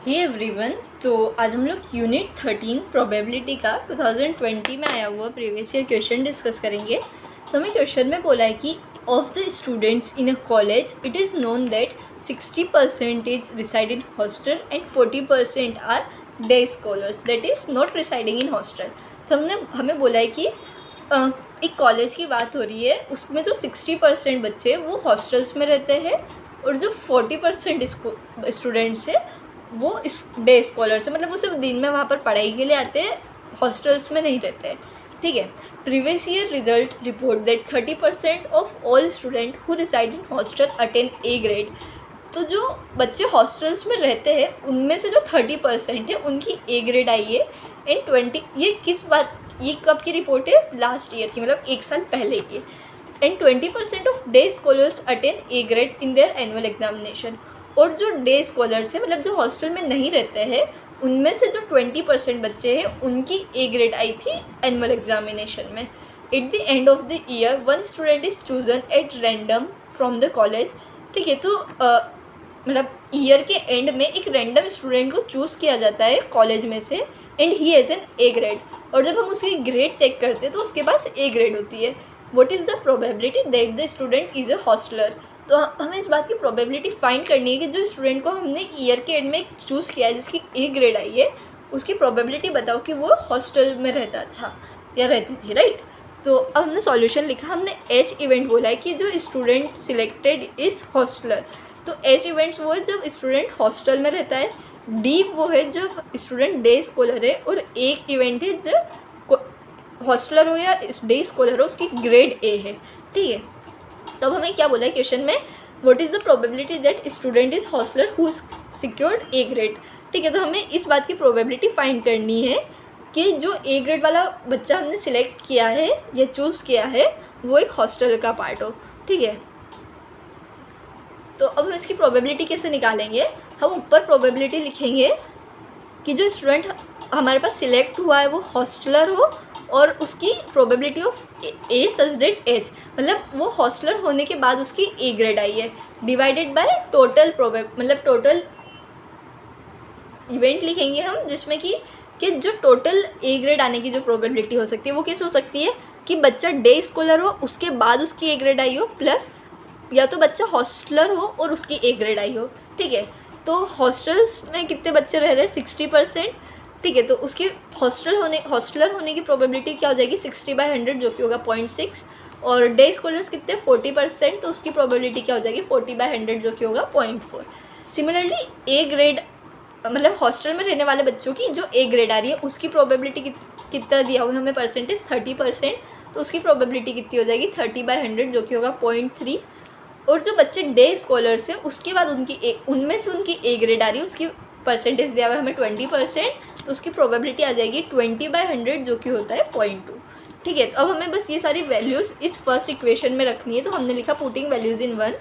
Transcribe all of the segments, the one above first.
Hey everyone, तो आज हम लोग यूनिट 13 प्रोबेबिलिटी का 2020 में आया हुआ प्रीवियस ईयर क्वेश्चन डिस्कस करेंगे। तो हमें क्वेश्चन में बोला है कि of the students in a college it is known that 60% reside in hostel and 40% are day scholars that is not residing in hostel. तो हमें बोला है कि एक कॉलेज की बात हो रही है, उसमें जो 60% बच्चे वो हॉस्टल्स में रहते हैं और जो 40% स्टूडेंट्स है वो इस डे स्कॉलर्स है, मतलब वो सिर्फ दिन में वहाँ पर पढ़ाई के लिए आते हैं, हॉस्टल्स में नहीं रहते हैं। ठीक है। Previous year result report that 30% of all student who reside in hostel attain A grade. तो जो बच्चे हॉस्टल्स में रहते हैं उनमें से जो 30% है उनकी ए ग्रेड आई है। एंड 20 ये कब की रिपोर्ट है? लास्ट ईयर की, मतलब एक साल पहले की। And 20% of day scholars attain A grade in their annual examination. और जो डे स्कॉलर्स हैं, मतलब जो हॉस्टल में नहीं रहते हैं, उनमें से जो 20% बच्चे हैं उनकी ए ग्रेड आई थी एनुअल एग्जामिनेशन में। At the end of the year one student is chosen at random from the college. ठीक है। तो मतलब ईयर के एंड में एक रैंडम स्टूडेंट को चूज़ किया जाता है कॉलेज में से, and he has an A grade. और जब हम उसकी ग्रेड चेक करते हैं तो उसके पास ए ग्रेड होती है। What is the probability that the student is a hosteller. तो हमें इस बात की प्रोबेबिलिटी फाइंड करनी है कि जो स्टूडेंट को हमने ईयर के एंड में चूज़ किया है, जिसकी ए ग्रेड आई है, उसकी प्रोबेबिलिटी बताओ कि वो हॉस्टल में रहता था या रहती थी, राइट। तो अब हमने सॉल्यूशन लिखा, हमने एच इवेंट बोला है कि जो स्टूडेंट सिलेक्टेड इज़ हॉस्टलर। तो एच इवेंट्स वो है जब स्टूडेंट हॉस्टल में रहता है, डी वो है जब स्टूडेंट डे स्कॉलर है, और एक इवेंट है जब हॉस्टलर हो या डे स्कॉलर हो उसकी ग्रेड ए है। ठीक है। तो अब हमें क्या बोला है क्वेश्चन में, what is the probability that student is hosteller who secured A grade. ठीक है। तो हमें इस बात की प्रोबेबिलिटी फाइंड करनी है कि जो ए ग्रेड वाला बच्चा हमने सिलेक्ट किया है या चूज़ किया है वो एक हॉस्टल का पार्ट हो। ठीक है। तो अब हम इसकी प्रोबेबिलिटी कैसे निकालेंगे? हम ऊपर प्रोबेबिलिटी लिखेंगे कि जो स्टूडेंट हमारे पास सिलेक्ट हुआ है वो हॉस्टलर हो और उसकी probability of A such that H, मतलब वो हॉस्टलर होने के बाद उसकी ए ग्रेड आई है, डिवाइडेड बाय टोटल मतलब टोटल इवेंट लिखेंगे हम, जिसमें कि जो टोटल ए ग्रेड आने की जो प्रोबेबिलिटी हो सकती है वो कैसे हो सकती है कि बच्चा डे स्कॉलर हो उसके बाद उसकी ए ग्रेड आई हो, प्लस या तो बच्चा हॉस्टलर हो और उसकी ए ग्रेड आई हो। ठीक है। तो हॉस्टल्स में कितने बच्चे रह रहे हैं? 60%। ठीक है। तो उसकी हॉस्टलर होने की प्रोबेबिलिटी क्या हो जाएगी? 60/100 जो कि होगा 0.6। और डे स्कॉलर्स कितने? 40%। तो उसकी प्रोबेबिलिटी क्या हो जाएगी? 40/100 जो कि होगा 0.4। सिमिलरली ए ग्रेड मतलब हॉस्टल में रहने वाले बच्चों की जो ए ग्रेड आ रही है उसकी प्रोबेबिलिटी कितना दिया हुआ है हमें परसेंटेज? 30%। तो उसकी प्रोबेबिलिटी कितनी हो जाएगी? 30/100 जो कि होगा 0.3। और जो बच्चे डे स्कॉलर्स हैं उसके बाद उनमें से उनकी ए ग्रेड आ रही है, उसकी परसेंटेज दिया हुआ है हमें 20%। तो उसकी प्रोबेबिलिटी आ जाएगी 20/100 जो कि होता है 0.2। ठीक है। तो अब हमें बस ये सारी वैल्यूज़ इस फर्स्ट इक्वेशन में रखनी है। तो हमने लिखा पुटिंग वैल्यूज़ इन वन।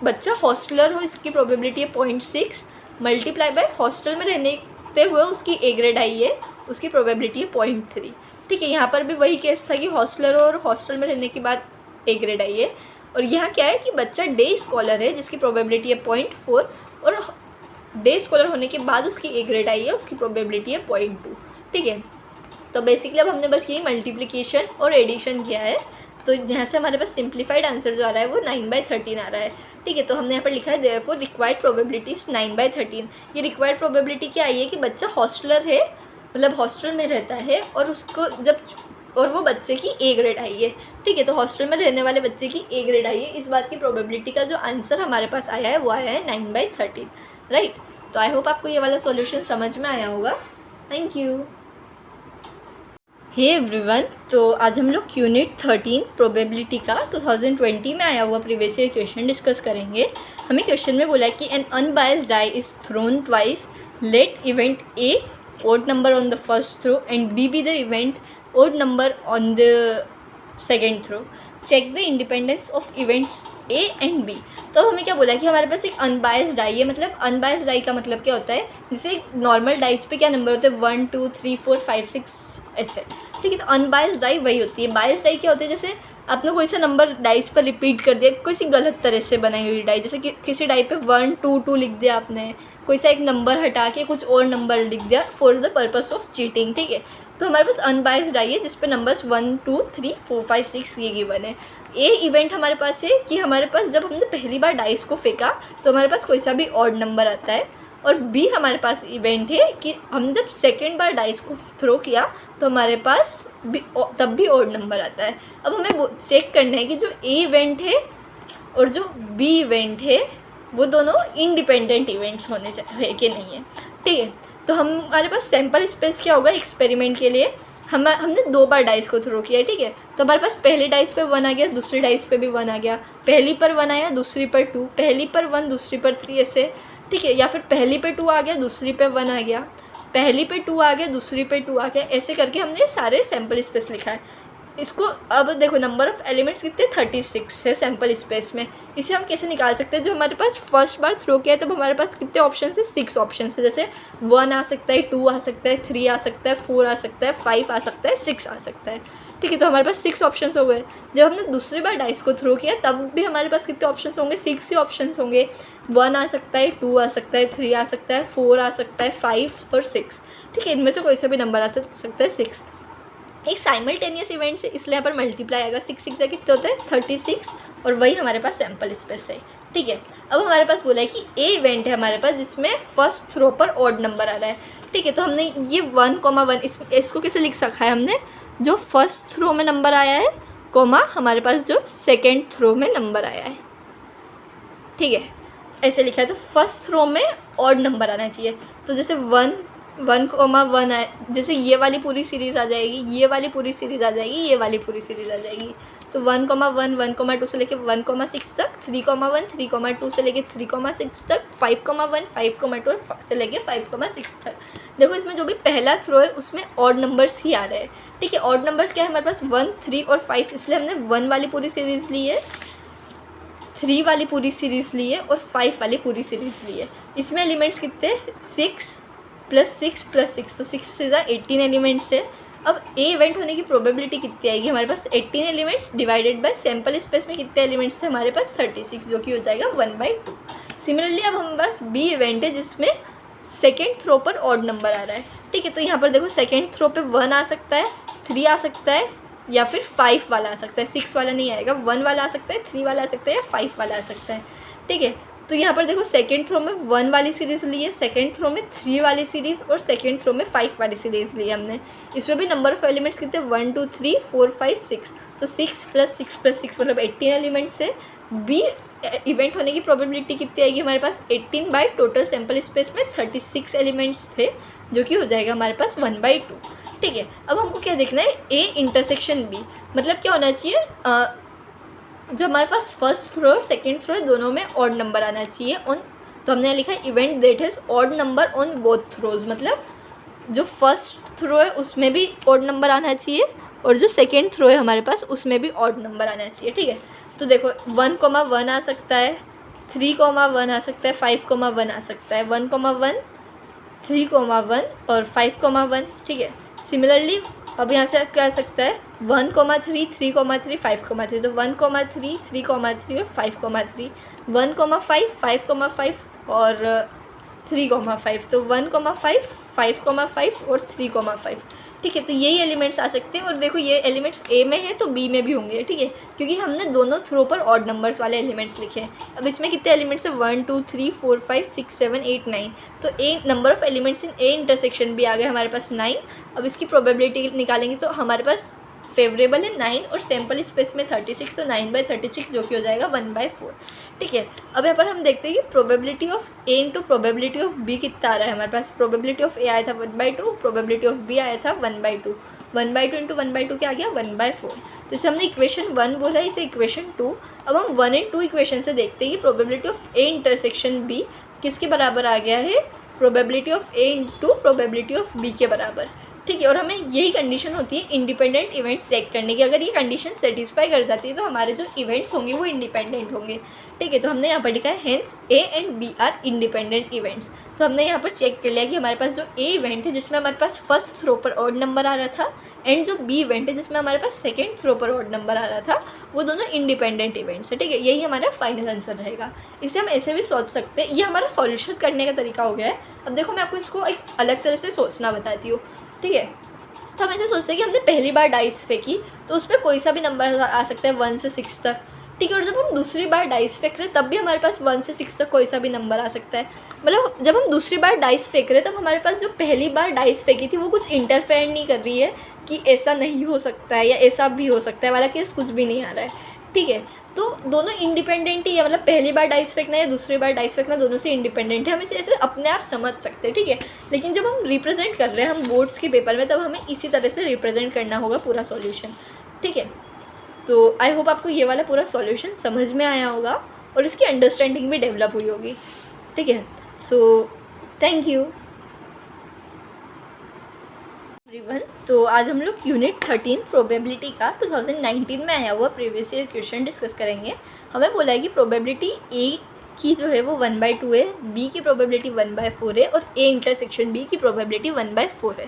बच्चा हॉस्टलर हो इसकी प्रोबेबिलिटी है 0.6 मल्टीप्लाई बाय हॉस्टल में रहने हुए उसकी ए ग्रेड आई है, उसकी प्रोबेबिलिटी है 0.3। ठीक है। यहाँ पर भी वही केस था कि हॉस्टलर हो और हॉस्टल में रहने के बाद ए ग्रेड आई है। और यहाँ क्या है कि बच्चा डे स्कॉलर है जिसकी प्रोबेबिलिटी है 0.4 और डे स्कॉलर होने के बाद उसकी ए ग्रेड आई है, उसकी प्रोबेबिलिटी है 0.2। ठीक है। तो बेसिकली अब हमने बस यही मल्टीप्लिकेशन और एडिशन किया है। तो यहाँ से हमारे पास सिंप्लीफाइड आंसर जो आ रहा है वो 9/13 आ रहा है। ठीक है। तो हमने यहाँ पर लिखा है देयरफॉर रिक्वायर्ड प्रोबेबिलिटी इज 9/13। ये रिक्वायर्ड प्रोबेबिलिटी क्या आई है कि बच्चा हॉस्टलर है, मतलब हॉस्टल में रहता है और वो बच्चे की ए ग्रेड आई है। ठीक है। तो हॉस्टल में रहने वाले बच्चे की ए ग्रेड आई है, इस बात की प्रोबेबिलिटी का जो आंसर हमारे पास आया है वो आया है 9/13, राइट। तो आई होप आपको ये वाला सॉल्यूशन समझ में आया होगा। Thank you. हे एवरीवन, तो आज हम लोग यूनिट 13 प्रोबेबिलिटी का 2020 में आया हुआ प्रीवियस ईयर क्वेश्चन डिस्कस करेंगे। हमें क्वेश्चन में बोला है कि an unbiased die is thrown twice, let event A odd number on the first throw and B be the event odd number on the second throw. Check the independence of events A and B. तो हमें क्या बोला है कि हमारे पास एक unbiased die है। मतलब अनबायस्ड डाई का मतलब क्या होता है, जैसे नॉर्मल डाइस पे क्या नंबर होते हैं 1 2 3 4 5 6 ऐसे। ठीक है। तो अनबायस्ड डाई वही होती है। बायस्ड डाई क्या होती है, जैसे आपने कोई सा नंबर डाइस पर रिपीट कर दिया, किसी गलत तरह से बनाई हुई डाई, जैसे कि किसी डाई पे 1 2 2 लिख दिया आपने, कोई सा एक नंबर हटा के कुछ और नंबर लिख दिया for the purpose of cheating, ठीक है। तो हमारे पास अनबायस्ड डाई है जिस पे नंबर्स 1 2 3 4 5 6 ये गिवन है। ए इवेंट हमारे पास है कि हमारे पास जब हमने पहली बार डाइस को फेंका तो हमारे पास कोई सा भी ऑड नंबर आता है, और बी हमारे पास इवेंट है कि हमने जब सेकेंड बार डाइस को थ्रो किया तो हमारे पास भी तब भी ऑड नंबर आता है। अब हमें चेक करना है कि जो ए इवेंट है और जो बी इवेंट है वो दोनों इंडिपेंडेंट इवेंट्स होने चाहिए कि नहीं है, ठीक है। तो हमारे पास सैम्पल स्पेस क्या होगा एक्सपेरिमेंट के लिए, हमने 2 बार डाइस को थ्रो किया है, ठीक है। तो हमारे पास पहली डाइस पे 1 आ गया, दूसरी डाइस पे भी 1 आ गया, पहली पर 1 आया, दूसरी पर 2, पहली पर 1 दूसरी पर 3, ऐसे, ठीक है। या फिर पहली पे 2 आ गया, दूसरी पे 1 आ गया, पहली पे 2 आ गया, दूसरी पे 2 आ गया, ऐसे करके हमने सारे सैम्पल स्पेस लिखा है। इसको अब देखो नंबर ऑफ़ एलिमेंट्स कितने 36 है सैम्पल स्पेस में। इसे हम कैसे निकाल सकते हैं, जो हमारे पास फर्स्ट बार थ्रो किया है तब हमारे पास कितने ऑप्शन है 6 ऑप्शन है, जैसे 1 आ सकता है, 2 आ सकता है, 3 आ सकता है, 4 आ सकता है, 5 आ सकता है, 6 आ सकता है, ठीक है। तो हमारे पास 6 ऑप्शन हो गए। जब हमने दूसरी बार डाइस को थ्रो किया तब भी हमारे पास कितने ऑप्शन होंगे 6 ही ऑप्शन होंगे। 1 आ सकता है, 2 आ सकता है, 3 आ सकता है, 4 आ सकता है, 5 और 6, ठीक है। इनमें से कोई सा भी नंबर आ सकता है 6। एक साइमल्टेनियस इवेंट से इसलिए यहाँ पर मल्टीप्लाई आएगा, 6 6 कितने होते हैं 36, और वही हमारे पास सैम्पल स्पेस है, ठीक है। अब हमारे पास बोला है कि ए इवेंट है हमारे पास जिसमें फर्स्ट थ्रो पर ऑड नंबर आ रहा है, ठीक है। तो हमने ये 1,1 इसको कैसे लिख रखा है हमने, जो फर्स्ट थ्रो में नंबर आया है कोमा हमारे पास जो सेकेंड थ्रो में नंबर आया है, ठीक है, ऐसे लिखा है। तो फर्स्ट थ्रो में ऑड नंबर आना चाहिए, तो जैसे 1,1 है, जैसे ये वाली पूरी सीरीज़ आ जाएगी, ये वाली पूरी सीरीज़ आ जाएगी, ये वाली पूरी सीरीज़ आ जाएगी। तो 1,1 1,2 से लेके 1,6 तक, 3,1 3,2 से लेके 3,6 तक, 5,1 5,2 से लेके 5,6 तक। देखो इसमें जो भी पहला थ्रो है उसमें ऑड नंबर्स ही आ रहे हैं, ठीक है। ऑड नंबर्स क्या है हमारे पास 1 3 और 5, इसलिए हमने 1 वाली पूरी सीरीज़ ली है, 3 वाली पूरी सीरीज़ ली है और 5 वाली पूरी सीरीज़ ली है। इसमें एलिमेंट्स कितने 6 + 6 + 6, तो 6 से 18 एलिमेंट्स है। अब ए इवेंट होने की प्रोबेबिलिटी कितनी आएगी हमारे पास 18 elements divided by sample space में कितने एलिमेंट्स थे हमारे पास 36, जो कि हो जाएगा 1/2। सिमिलरली अब हमारे पास बी इवेंट है जिसमें सेकेंड थ्रो पर ऑड नंबर आ रहा है, ठीक है। तो यहाँ पर देखो सेकेंड थ्रो पे 1 आ सकता है, 3 आ सकता है, या फिर 5 वाला आ सकता है, 6 वाला नहीं आएगा, 1 वाला आ सकता है, 3 वाला आ सकता है, या 5 वाला आ सकता है, ठीक है। तो यहाँ पर देखो सेकेंड थ्रो में 1 वाली सीरीज़ ली है, सेकेंड थ्रो में 3 वाली सीरीज़ और सेकेंड थ्रो में 5 वाली सीरीज़ ली है हमने। इसमें भी नंबर ऑफ़ एलिमेंट्स कितने 1 2 3 4 5 6, तो 6 + 6 + 6 मतलब 18 एलिमेंट्स है। बी इवेंट होने की प्रोबेबिलिटी कितनी आएगी हमारे पास 18 बाई टोटल सैम्पल स्पेस में 36 एलिमेंट्स थे, जो कि हो जाएगा हमारे पास 1/2, ठीक है। अब हमको क्या देखना है ए इंटरसेक्शन बी, मतलब क्या होना चाहिए जो हमारे पास फर्स्ट थ्रो और सेकेंड थ्रो है दोनों में ऑड नंबर आना चाहिए ऑन, तो हमने लिखा है event that has odd number on both throws, मतलब जो फर्स्ट थ्रो है उसमें भी ऑड नंबर आना चाहिए और जो सेकेंड थ्रो है हमारे पास उसमें भी ऑड नंबर आना चाहिए, ठीक है। तो देखो 1,1 आ सकता है, 3,1 आ सकता है, 5,1 आ सकता है, 1,1 3,1 और 5,1, ठीक है। सिमिलरली अब यहाँ से क्या आ सकता है 1,3 3,3 5,3, तो 1,3 3,3 और 5,3, 1,5 5,5 और 3,5, तो 1,5 5,5 और 3,5, ठीक है। तो यही एलिमेंट्स आ सकते हैं, और देखो ये एलिमेंट्स ए में है तो बी में भी होंगे, ठीक है, क्योंकि हमने दोनों थ्रो पर ऑड नंबर्स वाले एलिमेंट्स लिखे हैं। अब इसमें कितने एलिमेंट्स है 1 2 3 4 5 6 7 8 9, तो A number of elements in A intersection भी आ गए हमारे पास 9। अब इसकी प्रोबेबिलिटी निकालेंगे तो हमारे पास फेवरेबल है 9 और सैम्पल स्पेस में 36, तो 9/36 जो कि हो जाएगा 1/4, ठीक है। अब यहाँ पर हम देखते हैं कि probability of A into probability of B कितना आ रहा है हमारे पास। प्रोबेबिलिटी ऑफ ए आया था 1/2, प्रोबेबिलिटी ऑफ बी आया था 1/2, 1/2 इंटू 1/2 क्या आ गया 1/4। तो इसे हमने इक्वेशन 1 बोला, इसे इक्वेशन 2। अब हम 1 और 2 इक्वेशन से देखते हैं कि probability of A intersection B किसके बराबर आ गया है, probability of A into probability of B के बराबर, ठीक है। और हमें यही कंडीशन होती है इंडिपेंडेंट इवेंट्स चेक करने की। अगर ये कंडीशन सेटिस्फाई कर जाती है तो हमारे जो इवेंट्स होंगे वो इंडिपेंडेंट होंगे। ठीक है, तो हमने यहाँ पर लिखा है hence A and B are independent events. तो हमने यहाँ पर चेक कर लिया कि हमारे पास जो ए इवेंट है जिसमें हमारे पास फर्स्ट थ्रो पर ऑड नंबर आ रहा था, एंड जो बी इवेंट है जिसमें हमारे पास सेकेंड थ्रो पर ऑड नंबर आ रहा था, वो दोनों इंडिपेंडेंट इवेंट्स है। ठीक है, यही हमारा फाइनल आंसर रहेगा। इसे हम ऐसे भी सोच सकते हैं, ये हमारा सॉल्यूशन करने का तरीका हो गया है। अब देखो मैं आपको इसको एक अलग तरह से सोचना बताती हूँ। ठीक है, तो हम ऐसे सोचते हैं कि हमने पहली बार डाइस फेंकी तो उस पर कोई सा भी नंबर आ सकता है 1 से 6 तक। ठीक है, और जब हम दूसरी बार डाइस फेंक रहे हैं तब भी हमारे पास 1 से 6 तक कोई सा भी नंबर आ सकता है। मतलब जब हम दूसरी बार डाइस फेंक रहे हैं तब हमारे पास जो पहली बार डाइस फेंकी थी वो कुछ इंटरफेयर नहीं कर रही है कि ऐसा नहीं हो सकता है या ऐसा भी हो सकता है वाला केस कुछ भी नहीं आ रहा है। ठीक है, तो दोनों इंडिपेंडेंट ही है, मतलब पहली बार डाइस फेंकना या दूसरी बार डाइस फेंकना दोनों से इंडिपेंडेंट है। हम इसे ऐसे अपने आप समझ सकते हैं। ठीक है, लेकिन जब हम रिप्रेजेंट कर रहे हैं हम बोर्ड्स के पेपर में, तब हमें इसी तरह से रिप्रेजेंट करना होगा पूरा सॉल्यूशन। ठीक है, तो आई होप आपको ये वाला पूरा सॉल्यूशन समझ में आया होगा और इसकी अंडरस्टैंडिंग भी डेवलप हुई होगी। ठीक है, सो थैंक यू एवरीवन। तो आज हम लोग यूनिट 13 प्रोबेबिलिटी का 2019 में आया हुआ प्रीवियस ईयर क्वेश्चन डिस्कस करेंगे। हमें बोला है कि प्रोबेबिलिटी ए की जो है वो 1/2 है, बी की प्रोबेबिलिटी 1/4 है और ए इंटरसेक्शन बी की प्रोबेबिलिटी 1/4 है।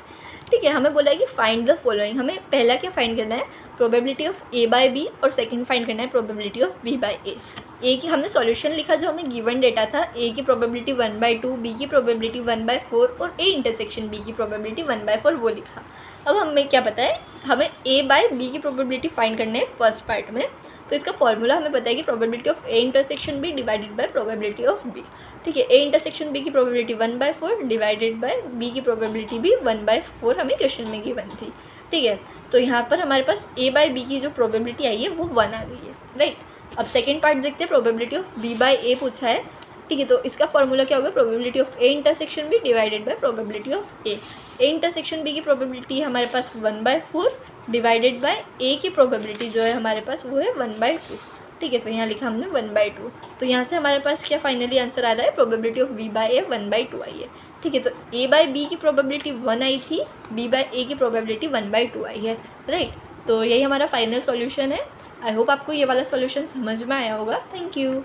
ठीक है, हमें बोला है कि फाइंड द फॉलोइंग। हमें पहला क्या फाइंड करना है, probability of A by B, और सेकंड फाइंड करना है probability of B by A. A की हमने सॉल्यूशन लिखा जो हमें गिवन डेटा था, ए की प्रोबेबिलिटी 1/2, बी की प्रोबेबिलिटी 1/4 और ए इंटरसेक्शन बी की प्रोबेबिलिटी 1/4 वो लिखा। अब हमें क्या पता है, हमें ए बाय बी की प्रोबेबिलिटी फाइंड करना है फर्स्ट पार्ट में। तो इसका फॉर्मूला हमें पता है कि probability of A intersection B divided by probability of B. ठीक है, ए इंटरसेक्शन बी की प्रोबेबिलिटी 1/4 डिवाइडेड बाय बी की प्रोबेबिलिटी भी 1/4 हमें क्वेश्चन में गिवन थी। ठीक है, तो यहाँ पर हमारे पास ए बाय बी की जो प्रोबेबिलिटी आई है वो 1 आ गई है, राइट। अब सेकेंड पार्ट देखते हैं, probability of B by A पूछा है। ठीक है, तो इसका फॉर्मूला क्या होगा, probability of A intersection B divided by probability of A. A intersection B की प्रोबेबिलिटी हमारे पास 1/4 डिवाइडेड बाय ए की प्रोबेबिलिटी जो है हमारे पास वो है 1/2। ठीक है, तो यहाँ लिखा हमने 1/2। तो यहाँ से हमारे पास क्या फाइनली आंसर आ रहा है, प्रोबेबिलिटी ऑफ बी बाय ए 1/2 आई है। ठीक है, तो ए बाय बी की प्रोबेबिलिटी 1 आई थी, बी बाय ए की प्रोबेबिलिटी 1/2 आई है, राइट। तो यही हमारा फाइनल सॉल्यूशन है। आई होप आपको ये वाला सॉल्यूशन समझ में आया होगा। Thank you.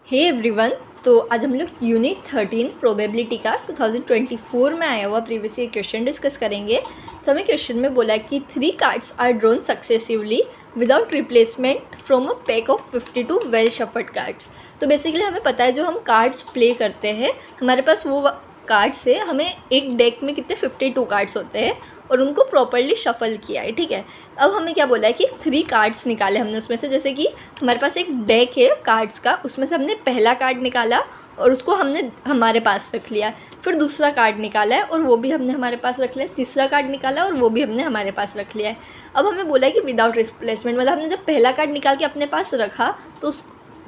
हे एवरीवन, तो आज हम लोग यूनिट 13 प्रोबेबिलिटी का 2024 में आया हुआ प्रीवियस ईयर क्वेश्चन डिस्कस करेंगे। तो हमें क्वेश्चन में बोला है कि 3 cards are drawn successively without replacement from a pack of 52 well shuffled cards. तो बेसिकली हमें पता है जो हम कार्ड्स प्ले करते हैं हमारे पास वो कार्ड से हमें एक डेक में कितने 52 कार्ड्स होते हैं और उनको प्रॉपर्ली शफल किया है। ठीक है, अब हमें क्या बोला है कि 3 कार्ड्स निकाले हमने उसमें से। जैसे कि हमारे पास एक डेक है कार्ड्स का, उसमें से हमने पहला कार्ड निकाला और उसको हमने हमारे पास रख लिया, फिर दूसरा कार्ड निकाला है और वो भी हमने हमारे पास रख लिया, तीसरा कार्ड निकाला और वो भी हमने हमारे पास रख लिया है। अब हमें बोला है कि विदाउट रिप्लेसमेंट, मतलब हमने जब पहला कार्ड निकाल के अपने पास रखा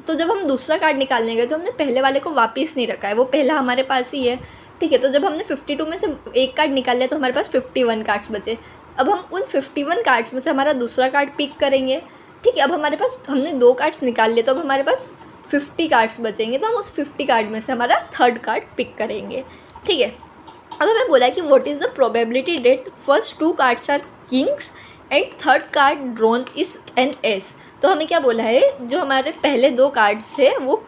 तो जब हम दूसरा कार्ड निकालने गए तो हमने पहले वाले को वापस नहीं रखा है, वो पहला हमारे पास ही है। ठीक है, तो जब हमने 52 में से एक कार्ड निकाल लिया तो हमारे पास 51 कार्ड्स बचे। अब हम उन 51 कार्ड्स में से हमारा दूसरा कार्ड पिक करेंगे। ठीक है, अब हमारे पास हमने 2 कार्ड्स निकाल लिए तो अब हमारे पास 50 कार्ड्स बचेंगे, तो हम उस 50 कार्ड में से हमारा थर्ड कार्ड पिक करेंगे। ठीक है, अब हमें बोला है कि what is the probability that first 2 cards are kings and third card drawn is an ace. तो हमें क्या बोला है, जो हमारे पहले 2 कार्ड्स है वो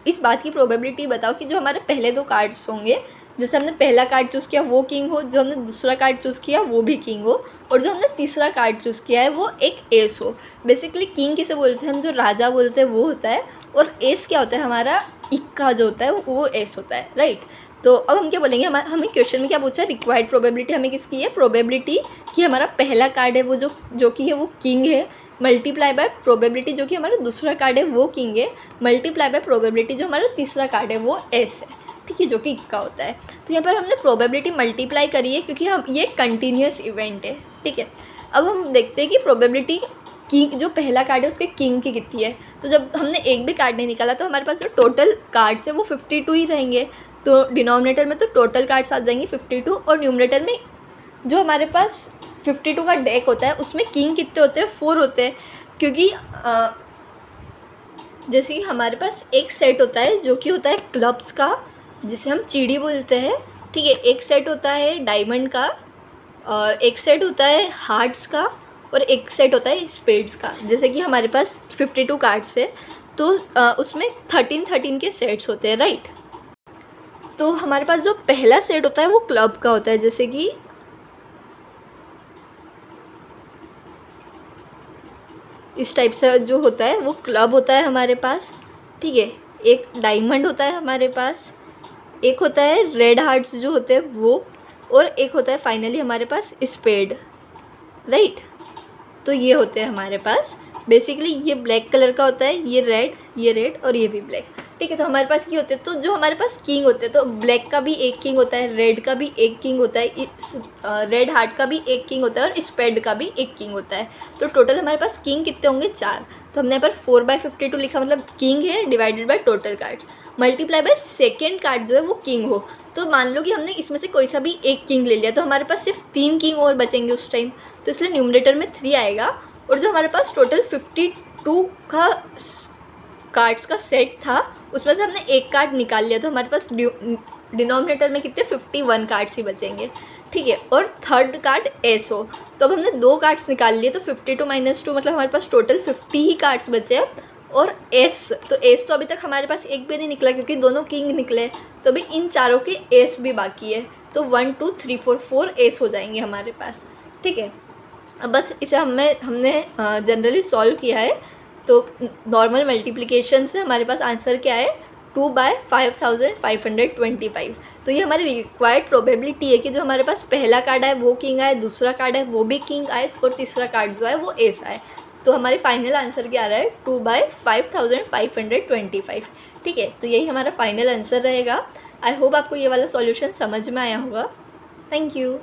इस बात की प्रोबेबिलिटी बताओ कि जो हमारे पहले 2 कार्ड्स होंगे, जैसे हमने पहला कार्ड चूज़ किया वो किंग हो, जो हमने दूसरा कार्ड चूज़ किया वो भी किंग हो, और जो हमने तीसरा कार्ड चूज़ किया है वो एक एस हो। बेसिकली किंग किसे बोलते हैं, हम जो राजा बोलते हैं वो होता है, और एस क्या होता है, हमारा इक्का जो होता है वो एस होता है, राइट। तो अब हम क्या बोलेंगे, हमें क्वेश्चन में क्या पूछा है, रिक्वायर्ड प्रोबेबिलिटी हमें किसकी है, प्रोबेबिलिटी कि हमारा पहला कार्ड है वो जो कि है वो किंग है, मल्टीप्लाई बाय प्रोबेबिलिटी जो कि हमारा दूसरा कार्ड है वो किंग है, मल्टीप्लाई बाय प्रोबेबिलिटी जो हमारा तीसरा कार्ड है वो एस है। ठीक है, जो कि इक्का होता है। तो यहाँ पर हमने प्रोबेबिलिटी मल्टीप्लाई करी है क्योंकि हम ये कंटिन्यूस इवेंट है। ठीक है, अब हम देखते हैं कि प्रोबेबिलिटी किंग जो पहला कार्ड है उसके किंग की कितनी है। तो जब हमने एक भी कार्ड नहीं निकाला तो हमारे पास जो टोटल कार्ड्स है वो 52 ही रहेंगे। तो डिनोमिनेटर में तो टोटल कार्ड्स आ जाएंगे 52, और न्यूमरेटर में जो हमारे पास 52 का डेक होता है उसमें किंग कितने होते हैं, 4 होते हैं। क्योंकि जैसे कि हमारे पास एक सेट होता है जो कि होता है क्लब्स का, जिसे हम चीड़ी बोलते हैं। ठीक है, एक सेट होता है डायमंड का और एक सेट होता है हार्ट्स का और एक सेट होता है स्पेड्स का। जैसे कि हमारे पास 52 कार्ड्स है तो उसमें 13 के सेट्स होते हैं, राइट। तो हमारे पास जो पहला सेट होता है वो क्लब का होता है, जैसे कि इस टाइप से जो होता है वो क्लब होता है हमारे पास, ठीक है। एक डायमंड होता है हमारे पास, एक होता है रेड हार्ट्स जो होते हैं वो, और एक होता है फाइनली हमारे पास स्पेड, राइट। तो ये होते हैं हमारे पास बेसिकली, ये ब्लैक कलर का होता है, ये रेड और ये भी ब्लैक, ठीक है। तो हमारे पास ये होते हैं। तो जो हमारे पास किंग होते हैं, तो ब्लैक का भी एक किंग होता है, रेड का भी एक किंग होता है, रेड हार्ट का भी एक किंग होता है और स्पेड का भी एक किंग होता है। तो टोटल हमारे पास किंग कितने होंगे? 4। तो हमने यहाँ पर 4/52 लिखा, मतलब किंग है divided by total cards, multiply by second card जो है वो किंग हो। तो मान लो कि हमने इसमें से कोई सा भी एक किंग ले लिया, तो हमारे पास सिर्फ 3 किंग और बचेंगे उस टाइम, तो इसलिए न्यूमरेटर में 3 आएगा। और जो हमारे पास टोटल 52 का कार्ड्स का सेट था उसमें से हमने एक कार्ड निकाल लिया, तो हमारे पास डिनोमिनेटर में कितने 51 कार्ड्स ही बचेंगे, ठीक है। और थर्ड कार्ड एस हो, तो अब हमने 2 कार्ड्स निकाल लिए, तो 52 - 2 मतलब हमारे पास टोटल 50 ही कार्ड्स बचे। और एस, तो एस तो अभी तक हमारे पास एक भी नहीं निकला क्योंकि दोनों किंग निकले, तो अभी इन चारों के एस भी बाकी है, तो 1 2 3 4 एस हो जाएंगे हमारे पास, ठीक है। अब बस इसे हमने जनरली सॉल्व किया है। तो नॉर्मल मल्टीप्लिकेशन से हमारे पास आंसर क्या है? 2/5525। तो ये हमारी रिक्वायर्ड प्रोबेबिलिटी है कि जो हमारे पास पहला कार्ड आए वो किंग आए, दूसरा कार्ड है वो भी किंग आए, और तीसरा कार्ड जो है वो एस आए। तो हमारी फाइनल आंसर क्या आ रहा है? 2/5525, ठीक है। तो यही हमारा फाइनल आंसर रहेगा। आई होप आपको ये वाला सॉल्यूशन समझ में आया होगा। Thank you.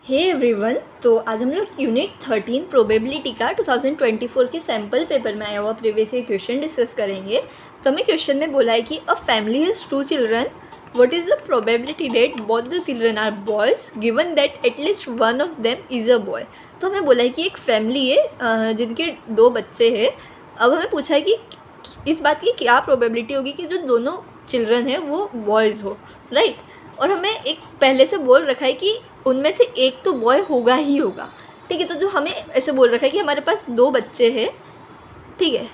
हे एवरीवन, तो आज हम लोग यूनिट 13 प्रोबेबिलिटी का 2024 के सैम्पल पेपर में आया हुआ प्रीवियस ईयर क्वेश्चन डिस्कस करेंगे। तो हमें क्वेश्चन में बोला है कि a family has 2 children, what is the probability that both the children are boys given that at least one of them is a boy. तो हमें बोला है कि एक फैमिली है जिनके 2 बच्चे हैं। अब हमें पूछा है कि इस बात की क्या प्रोबेबिलिटी होगी कि जो दोनों चिल्ड्रन हैं वो बॉयज़ हो, राइट। और हमें एक पहले से बोल रखा है कि उनमें से एक तो बॉय होगा ही होगा, ठीक है। तो जो हमें ऐसे बोल रखा है कि हमारे पास 2 बच्चे हैं, ठीक है।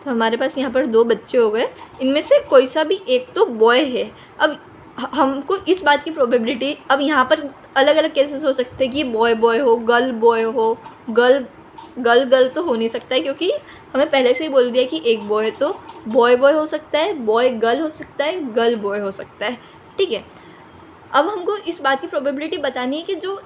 तो हमारे पास यहाँ पर 2 बच्चे हो गए, इनमें से कोई सा भी एक तो बॉय है। अब हमको इस बात की प्रोबेबिलिटी, अब यहाँ पर अलग अलग केसेस हो सकते हैं कि बॉय बॉय हो, गर्ल बॉय हो, गर्ल तो हो नहीं सकता है क्योंकि हमें पहले से ही बोल दिया कि एक बॉय, तो बॉय बॉय हो सकता है, बॉय गर्ल हो सकता है, गर्ल बॉय हो सकता है, ठीक है। अब हमको इस बात की प्रोबेबिलिटी बतानी है कि जो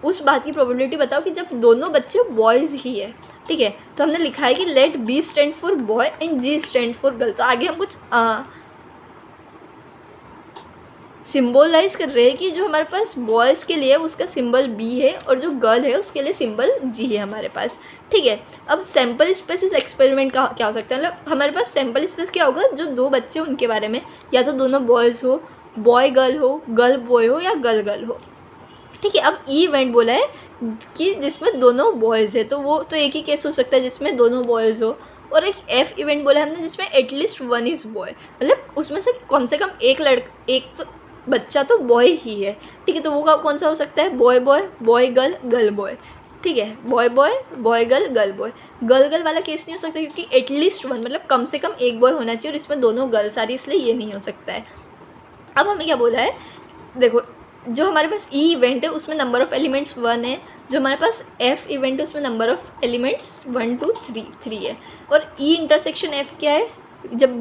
उस बात की प्रोबेबिलिटी बताओ कि जब दोनों बच्चे बॉयज़ ही है, ठीक है। तो हमने लिखा है कि let B stand for boy and G stand for girl. तो आगे हम कुछ सिम्बोलाइज कर रहे हैं कि जो हमारे पास बॉयज़ के लिए उसका सिंबल बी है और जो गर्ल है उसके लिए सिंबल जी है हमारे पास, ठीक है। अब सैम्पल स्पेस इस एक्सपेरिमेंट का क्या हो सकता है? मतलब हमारे पास सैम्पल स्पेस क्या होगा? जो 2 बच्चे उनके बारे में, या तो दोनों बॉयज़ हो, बॉय गर्ल हो, गर्ल बॉय हो, या गर्ल गर्ल हो, ठीक है। अब ई इवेंट बोला है कि जिसमें दोनों बॉयज़ है, तो वो तो एक ही केस हो सकता है जिसमें दोनों बॉयज़ हो। और एक एफ इवेंट बोला है हमने जिसमें एटलीस्ट वन इज़ बॉय, मतलब उसमें से कम एक तो बच्चा तो बॉय ही है, ठीक है। तो वो कौन सा हो सकता है? Boy boy, boy girl, girl boy, ठीक है। Boy boy, boy girl, girl boy. Girl girl वाला केस नहीं हो सकता क्योंकि एटलीस्ट वन मतलब कम से कम एक बॉय होना चाहिए और इसमें दोनों गर्ल्स आ रही, इसलिए ये नहीं हो सकता है। अब हमें क्या बोला है? देखो, जो हमारे पास ई इवेंट है उसमें नंबर ऑफ़ एलिमेंट्स 1 है, जो हमारे पास एफ इवेंट है उसमें नंबर ऑफ़ एलिमेंट्स 1 2 3 है। और ई इंटरसेक्शन एफ क्या है? जब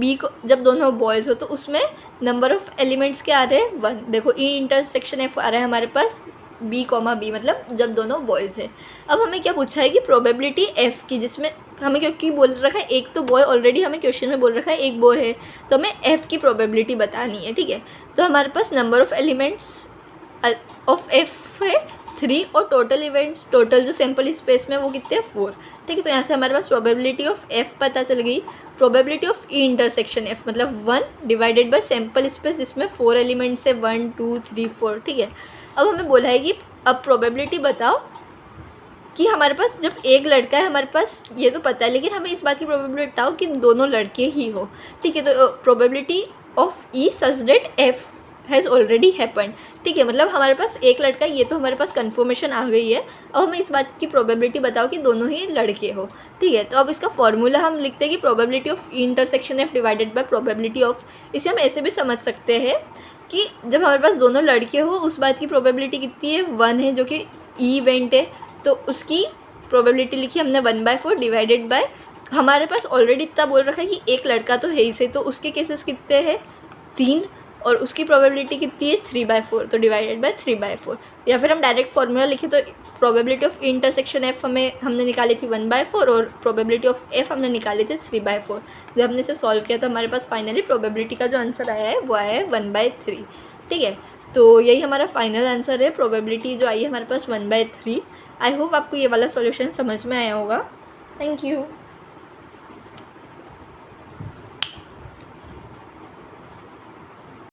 दोनों बॉयज़ हो तो उसमें नंबर ऑफ़ एलिमेंट्स क्या आ रहे हैं? 1। देखो, ई इंटरसेक्शन एफ आ रहा है हमारे पास बी, मतलब जब दोनों बॉयज़ है। अब हमें क्या पूछा है कि प्रोबेबिलिटी एफ़ की, जिसमें हमें क्योंकि बोल रखा है एक तो बॉय, ऑलरेडी हमें क्वेश्चन में बोल रखा है एक बॉय है, तो हमें एफ़ की प्रोबेबिलिटी बतानी है, ठीक है। तो हमारे पास number of elements of F है 3 और टोटल जो सैम्पल स्पेस में वो कितने हैं? 4, ठीक है। तो यहाँ से हमारे पास प्रोबेबिलिटी ऑफ एफ पता चल गई। Probability of E intersection F मतलब 1 डिवाइडेड बाय सैम्पल स्पेस जिसमें 4 एलिमेंट्स है 1 2 3 4, ठीक है। अब हमें बोला है कि अब प्रोबेबिलिटी बताओ कि हमारे पास जब एक लड़का है, हमारे पास ये तो पता है, लेकिन हमें इस बात की प्रोबेबिलिटी बताओ कि दोनों लड़के ही हो, ठीक है। तो probability of E such that F has already happened. ठीक है, मतलब हमारे पास एक लड़का, ये तो हमारे पास कन्फर्मेशन आ गई है। अब हमें इस बात की प्रोबेबिलिटी बताओ कि दोनों ही लड़के हो। ठीक है, तो अब इसका फॉर्मूला हम लिखते हैं कि probability of E intersection F divided by probability of, इसे हम ऐसे भी समझ सकते हैं कि जब हमारे पास दोनों लड़के हो उस बात की प्रोबेबिलिटी कितनी है, 1 है, जो कि ई इवेंट है, तो उसकी प्रोबेबिलिटी लिखी हमने 1/4 डिवाइडेड बाय, हमारे पास ऑलरेडी इतना बोल रखा है कि एक लड़का तो है ही से, तो उसके केसेस कितने हैं 3, और उसकी प्रोबेबिलिटी कितनी है 3/4, तो डिवाइडेड बाय 3/4। या फिर हम डायरेक्ट फॉर्मूला लिखे तो प्रोबेबिलिटी ऑफ इंटरसेक्शन एफ हमने निकाली थी 1/4 और प्रोबेबिलिटी ऑफ एफ हमने निकाली थी 3/4। जब हमने इसे सॉल्व किया तो हमारे पास फाइनली प्रोबेबिलिटी का जो आंसर आया है वो आया है 1/3। ठीक है, तो यही हमारा फाइनल आंसर है, प्रोबेबिलिटी जो आई है हमारे पास 1/3। आई होप आपको ये वाला सॉल्यूशन समझ में आया होगा। Thank you.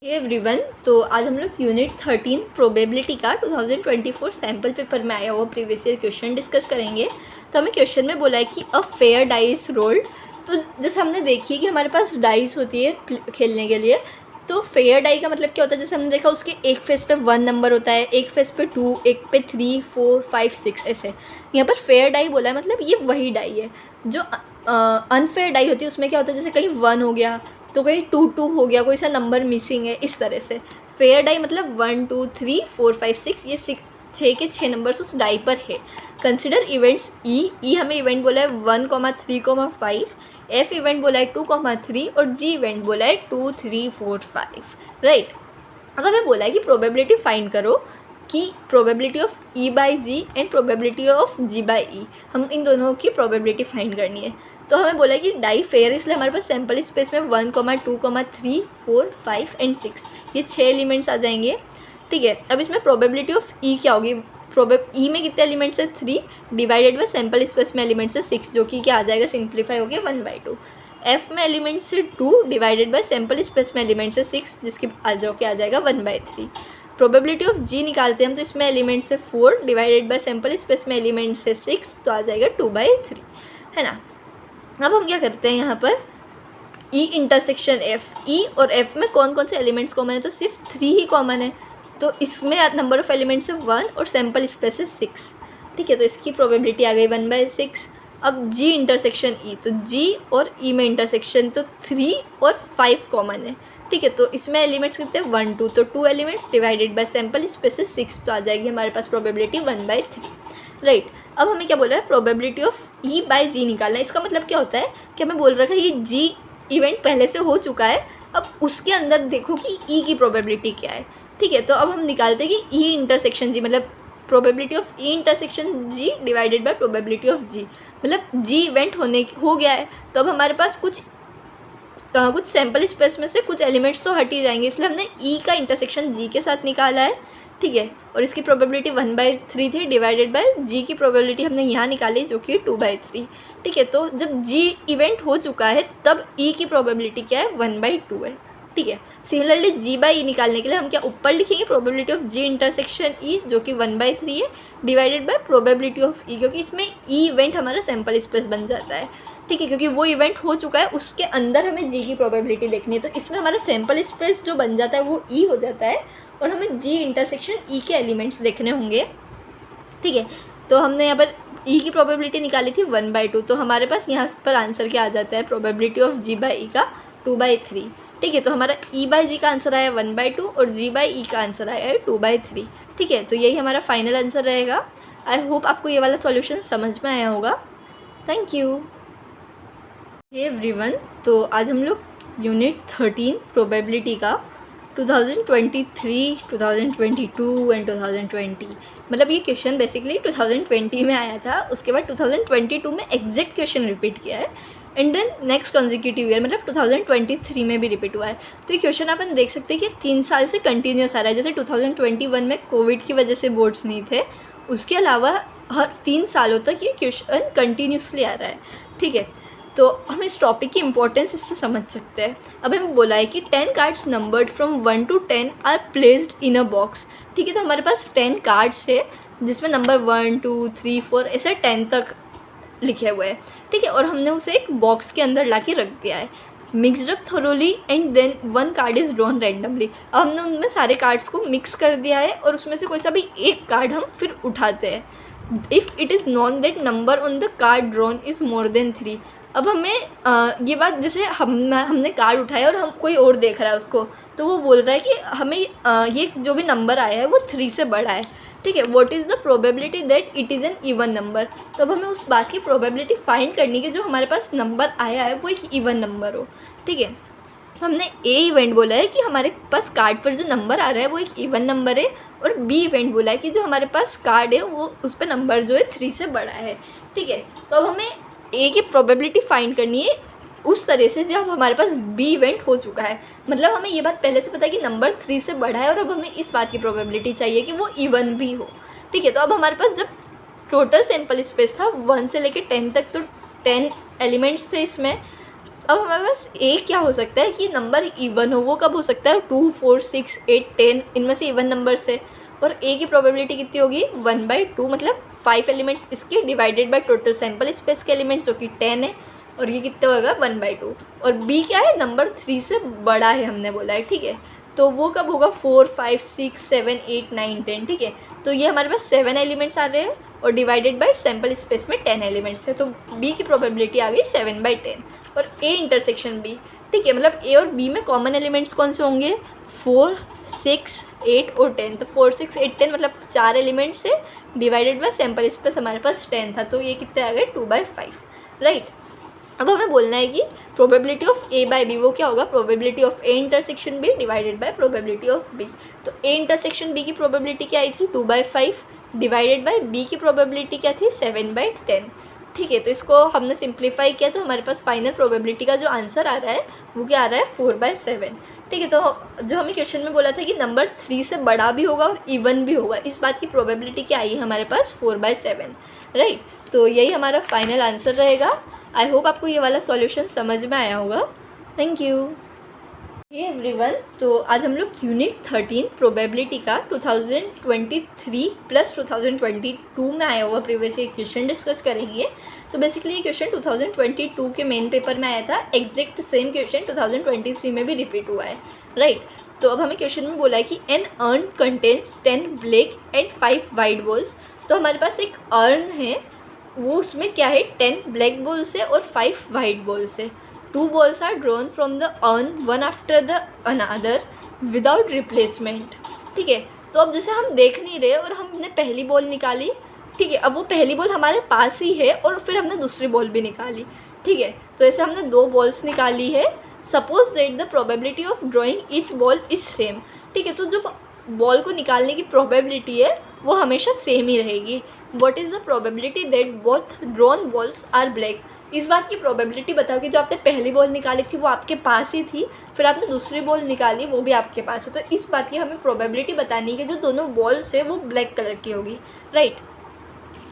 एवरीवन, तो आज हम लोग यूनिट 13 प्रोबेबिलिटी का 2024 सैम्पल पेपर में आया हुआ प्रीवियस ईयर क्वेश्चन डिस्कस करेंगे। तो हमें क्वेश्चन में बोला है कि अ फेयर डाइस रोल्ड, तो जैसे हमने देखी है कि हमारे पास डाइस होती है खेलने के लिए, तो फेयर डाई का मतलब क्या होता है, जैसे हमने देखा उसके एक फेस पे 1 नंबर होता है, एक फेस पे 2, एक पे 3, 4, 5, 6 ऐसे। यहाँ पर फेयर डाई बोला है, मतलब ये वही डाई है। जो अनफेयर डाई होती है उसमें क्या होता है, जैसे कहीं 1 हो गया तो कहीं 2 हो गया, कोई सा नंबर मिसिंग है, इस तरह से। फेयर डाई मतलब 1 2 3 4 5 6, ये 6 के 6 नंबर्स उस डाई पर है। कंसिडर इवेंट्स ई हमें इवेंट बोला है 1,3,5, एफ इवेंट बोला है 2,3 और जी इवेंट बोला है 2 3 4 5, राइट। अब हमें बोला है कि प्रोबेबिलिटी फाइंड करो कि probability of E by G and probability of G by E, हम इन दोनों की प्रोबेबिलिटी फाइंड करनी है। तो हमें बोला है कि डाई फेयर, इसलिए हमारे पास सैम्पल स्पेस में 1, 2, 3, 4, 5 एंड 6 ये 6 एलिमेंट्स आ जाएंगे। ठीक है, अब इसमें प्रोबेबिलिटी ऑफ ई क्या होगी, ई में कितने एलिमेंट्स है 3 डिवाइडेड बाय सैम्पल स्पेस में एलिमेंट्स है 6, जो कि क्या आ जाएगा सिंप्लीफाई हो गया 1/2। एफ में एलिमेंट्स है 2 डिवाइडेड बाय सैम्पल स्पेस में एलिमेंट्स है 6, जिसकी आ जाएगा 1/3। प्रोबेबिलिटी ऑफ जी निकालते हैं हम, तो इसमें एलिमेंट्स है 4 डिवाइडेड बाय सैम्पल स्पेस में एलिमेंट्स है 6, तो आ जाएगा 2/3, है ना। अब हम क्या करते हैं यहाँ पर ई इंटरसेक्शन एफ, ई और एफ में कौन कौन से एलिमेंट्स कॉमन है, तो सिर्फ 3 ही कॉमन है, तो इसमें नंबर ऑफ एलिमेंट्स है 1 और सैम्पल स्पेस है 6। ठीक है, तो इसकी प्रोबेबिलिटी आ गई 1/6। अब जी इंटरसेक्शन ई, तो जी और ई में इंटरसेक्शन तो 3 और 5 कॉमन है। ठीक है, तो इसमें एलिमेंट्स कितने 1 2, तो 2 elements divided by sample space है 6, तो आ जाएगी हमारे पास प्रोबेबिलिटी 1/3, राइट। अब हमें क्या बोल रहा है, प्रोबेबिलिटी ऑफ ई बाई जी निकालना है। इसका मतलब क्या होता है कि हमें बोल रखा है ये जी इवेंट पहले से हो चुका है, अब उसके अंदर देखो कि ई की प्रोबेबिलिटी क्या है। ठीक है, तो अब हम निकालते हैं कि ई इंटरसेक्शन जी, मतलब probability of E intersection G divided by probability of G, मतलब जी इवेंट हो गया है, तो अब हमारे पास कुछ सैम्पल स्पेस में से कुछ एलिमेंट्स तो हट ही जाएंगे, इसलिए हमने ई का इंटरसेक्शन जी के साथ निकाला है। ठीक है, और इसकी प्रोबेबिलिटी 1/3 थी डिवाइडेड बाय जी की प्रोबेबिलिटी हमने यहाँ निकाली जो कि 2/3। ठीक है, तो जब जी इवेंट हो चुका है तब ई की प्रोबेबिलिटी क्या है 1/2 है। ठीक है, सिमिलरली जी बाई ई निकालने के लिए हम क्या ऊपर लिखेंगे, probability of ji intersection E जो कि 1/3 है डिवाइडेड बाय प्रोबेबिलिटी ऑफ ई, क्योंकि इसमें ई इवेंट हमारा सैम्पल स्पेस बन जाता है। ठीक है, क्योंकि वो इवेंट हो चुका है, उसके अंदर हमें जी की प्रोबेबिलिटी देखनी है, तो इसमें हमारा सैम्पल स्पेस जो बन जाता है वो ई हो जाता है और हमें जी इंटरसेक्शन ई के एलिमेंट्स देखने होंगे। ठीक है, तो हमने यहाँ पर ई की प्रोबेबिलिटी निकाली थी 1/2, तो हमारे पास यहाँ पर आंसर क्या आ जाता है, प्रोबेबिलिटी ऑफ जी बाई ई का 2/3। ठीक है, तो हमारा ई बाई जी का आंसर आया 1/2 और जी बाई ई का आंसर आया है 2/3। ठीक है, तो यही हमारा फाइनल आंसर रहेगा। आई होप आपको ये वाला सॉल्यूशन समझ में आया होगा। थैंक यू एवरीवन, तो आज हम लोग यूनिट 13 प्रोबेबिलिटी का 2023, 2022 एंड 2020, मतलब ये क्वेश्चन बेसिकली 2020 में आया था, उसके बाद 2022 में एग्जैक्ट क्वेश्चन रिपीट किया है and then next consecutive year मतलब 2023 में भी रिपीट हुआ है। तो ये क्वेश्चन अपन देख सकते हैं कि 3 साल से कंटिन्यूस आ रहा है। जैसे 2021 में कोविड की वजह से बोर्ड्स नहीं थे, उसके अलावा हर 3 सालों तक ये क्वेश्चन कंटिन्यूसली आ रहा है। ठीक है, तो हम इस टॉपिक की इंपॉर्टेंस इससे समझ सकते हैं। अब हमें बोला है कि 10 cards numbered from 1 to 10 are placed in a box. ठीक है, तो हमारे पास 10 कार्ड्स है जिसमें नंबर 1 2 3 4 ऐसे 10 तक लिखे हुए हैं। ठीक है, और हमने उसे एक बॉक्स के अंदर ला के रख दिया है। Mixed up thoroughly and then one card is drawn randomly. अब हमने उनमें सारे कार्ड्स को मिक्स कर दिया है और उसमें से कोई सा भी एक कार्ड हम फिर उठाते हैं। If it is non that number on the card drawn is more than 3। अब हमें ये बात, जैसे हमने कार्ड उठाया और हम कोई और देख रहा है उसको, तो वो बोल रहा है कि हमें ये जो भी नंबर आया है वो 3 से बड़ा है, ठीक है। What is the probability that it is an even number. तो अब हमें उस बात की प्रोबेबिलिटी फाइंड करनी है कि जो हमारे पास नंबर आया है वो एक इवन नंबर हो, ठीक है। हमने ए इवेंट बोला है कि हमारे पास कार्ड पर जो नंबर आ रहा है वो एक इवन नंबर है, और बी इवेंट बोला है कि जो हमारे पास कार्ड है वो उस पर नंबर जो है 3 से बड़ा है, ठीक है। तो अब हमें ए की प्रोबेबिलिटी फाइंड करनी है उस तरह से जब हमारे पास बी इवेंट हो चुका है। मतलब हमें ये बात पहले से पता है कि नंबर 3 से बड़ा है और अब हमें इस बात की प्रोबेबिलिटी चाहिए कि वो इवन भी हो, ठीक है। तो अब हमारे पास जब टोटल सैम्पल स्पेस था 1 से लेकर 10 तक, तो 10 एलिमेंट्स थे इसमें। अब हमारे पास ए क्या हो सकता है कि नंबर इवन हो, वो कब हो सकता है 2, 4, 6, 8, 10 इनमें से इवन नंबर से। और ए की प्रोबेबिलिटी कितनी होगी 1/2, मतलब 5 एलिमेंट्स इसके divided by total sample space के एलिमेंट्स जो कि 10 है, और ये कितना होगा 1/2। और बी क्या है, नंबर 3 से बड़ा है हमने बोला है, ठीक है। तो वो कब होगा 4, 5, 6, 7, 8, 9, 10, ठीक है। तो ये हमारे पास 7 एलिमेंट्स आ रहे हैं और डिवाइडेड बाय सैम्पल स्पेस में 10 एलिमेंट्स है, तो बी की प्रोबेबिलिटी आ गई 7/10। और ए इंटरसेक्शन बी, ठीक है, मतलब ए और बी में कॉमन एलिमेंट्स कौन से होंगे 4, 6, 8 और 10। तो 4, 6, 8, 10 मतलब 4 एलिमेंट्स से डिवाइडेड बाय सैम्पल स्पेस हमारे पास 10 था, तो ये कितने आ गए 2/5, राइट। अब हमें बोलना है कि probability of A by B वो क्या होगा, probability of A intersection B divided by probability of B. तो ए इंटरसेक्शन बी की प्रोबेबिलिटी क्या आई थी 2/5 डिवाइडेड बाय बी की प्रोबेबिलिटी क्या थी 7/10, ठीक है। तो इसको हमने सिंप्लीफाई किया तो हमारे पास फाइनल प्रोबेबिलिटी का जो आंसर आ रहा है वो क्या आ रहा है 4/7, ठीक है। तो जो हमें क्वेश्चन में बोला था कि नंबर 3 से बड़ा भी होगा और इवन भी होगा, इस बात की प्रोबेबिलिटी क्या आई है हमारे पास 4/7, राइट। तो यही हमारा फाइनल आंसर रहेगा। आई होप आपको ये वाला सॉल्यूशन समझ में आया होगा। Thank you. ये एवरीवन, तो आज हम लोग यूनिट 13 प्रोबेबिलिटी का 2023 प्लस 2022 में आया हुआ प्रीवियस ईयर क्वेश्चन डिस्कस करेंगे। तो बेसिकली ये क्वेश्चन 2022 के मेन पेपर में आया था, एग्जैक्ट सेम क्वेश्चन 2023 में भी रिपीट हुआ है, राइट। तो अब हमें क्वेश्चन में बोला है कि an urn contains 10 black and 5 white balls. तो हमारे पास एक अर्न है, वो उसमें क्या है 10 ब्लैक बॉल्स है और 5 वाइट बॉल्स है। 2 balls are drawn from the urn one after the another without replacement, ठीक है। तो अब जैसे हम देख नहीं रहे और हमने पहली बॉल निकाली, ठीक है। अब वो पहली बॉल हमारे पास ही है और फिर हमने दूसरी बॉल भी निकाली, ठीक है। तो ऐसे हमने 2 बॉल्स निकाली है। Suppose that the probability of drawing each ball is same, ठीक है। तो जो बॉल को निकालने की प्रोबेबिलिटी है वो हमेशा सेम ही रहेगी। What is the probability that both drawn balls are black. इस बात की प्रोबेबिलिटी बताओ कि जो आपने पहली बॉल निकाली थी वो आपके पास ही थी, फिर आपने दूसरी बॉल निकाली वो भी आपके पास है। तो इस बात की हमें प्रोबेबिलिटी बतानी है कि जो दोनों बॉल्स है वो ब्लैक कलर की होगी, राइट।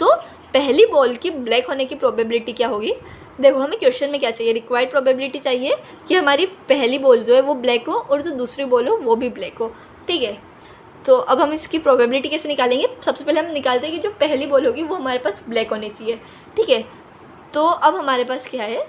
तो पहली बॉल की ब्लैक होने की प्रोबेबिलिटी क्या होगी, देखो हमें क्वेश्चन में क्या चाहिए, रिक्वायर्ड प्रोबेबिलिटी चाहिए कि हमारी पहली बॉल जो है वो ब्लैक हो और जो दूसरी बॉल हो वो भी ब्लैक हो, ठीक है। तो अब हम इसकी प्रोबेबिलिटी कैसे निकालेंगे, सबसे पहले हम निकालते हैं कि जो पहली बॉल होगी वो हमारे पास ब्लैक होनी चाहिए, ठीक है। तो अब हमारे पास क्या है,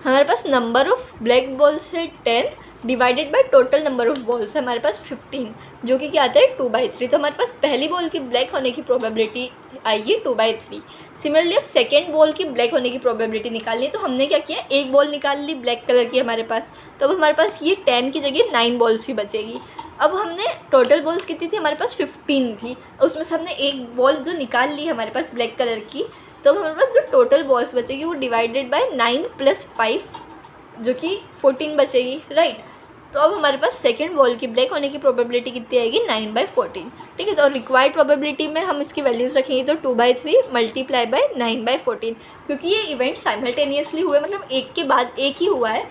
हमारे पास नंबर ऑफ़ ब्लैक बॉल्स है 10 divided by total number of balls है हमारे पास 15, जो कि क्या आता है 2/3। तो हमारे पास पहली बॉल की ब्लैक होने की प्रोबेबिलिटी आई है 2/3। सिमिलरली अब सेकेंड बॉल की ब्लैक होने की प्रोबेबिलिटी निकालनी है, तो हमने क्या किया, एक बॉल निकाल ली ब्लैक कलर की हमारे पास। तो अब हमारे पास ये 10 की जगह 9 बॉल्स ही बचेगी। अब हमने टोटल बॉल्स कितनी थी, हमारे पास 15 थी, उसमें से हमने एक बॉल जो निकाल ली हमारे पास ब्लैक कलर की। तो हमारे पास जो टोटल बॉल्स बचेगी वो डिवाइडेड बाय 9 + 5 जो कि 14 बचेगी, राइट। तो अब हमारे पास सेकंड बॉल की ब्लैक होने की प्रोबेबिलिटी कितनी आएगी 9/14, ठीक है। तो रिक्वायर्ड प्रोबेबिलिटी में हम इसकी वैल्यूज़ रखेंगे तो 2/3 मल्टीप्लाई बाय 9/14, क्योंकि ये इवेंट साइमल्टेनियसली हुए, मतलब एक के बाद एक ही हुआ है,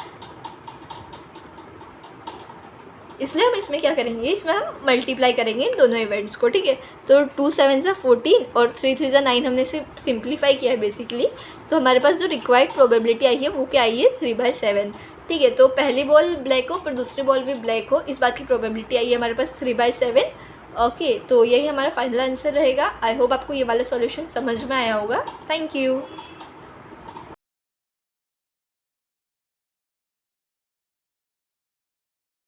इसलिए हम इसमें क्या करेंगे, इसमें हम मल्टीप्लाई करेंगे इन दोनों इवेंट्स को, ठीक है। तो 2 7 14 और 3 3 9 हमने इसे सिंप्लीफाई किया है बेसिकली। तो हमारे पास जो रिक्वायर्ड प्रोबेबिलिटी आई है वो क्या आई है 3/7, ठीक है। तो पहली बॉल ब्लैक हो फिर दूसरी बॉल भी ब्लैक हो, इस बात की प्रोबेबिलिटी आई है हमारे पास 3/7, ओके। तो यही हमारा फाइनल आंसर रहेगा। आई होप आपको ये वाला सॉल्यूशन समझ में आया होगा। Thank you.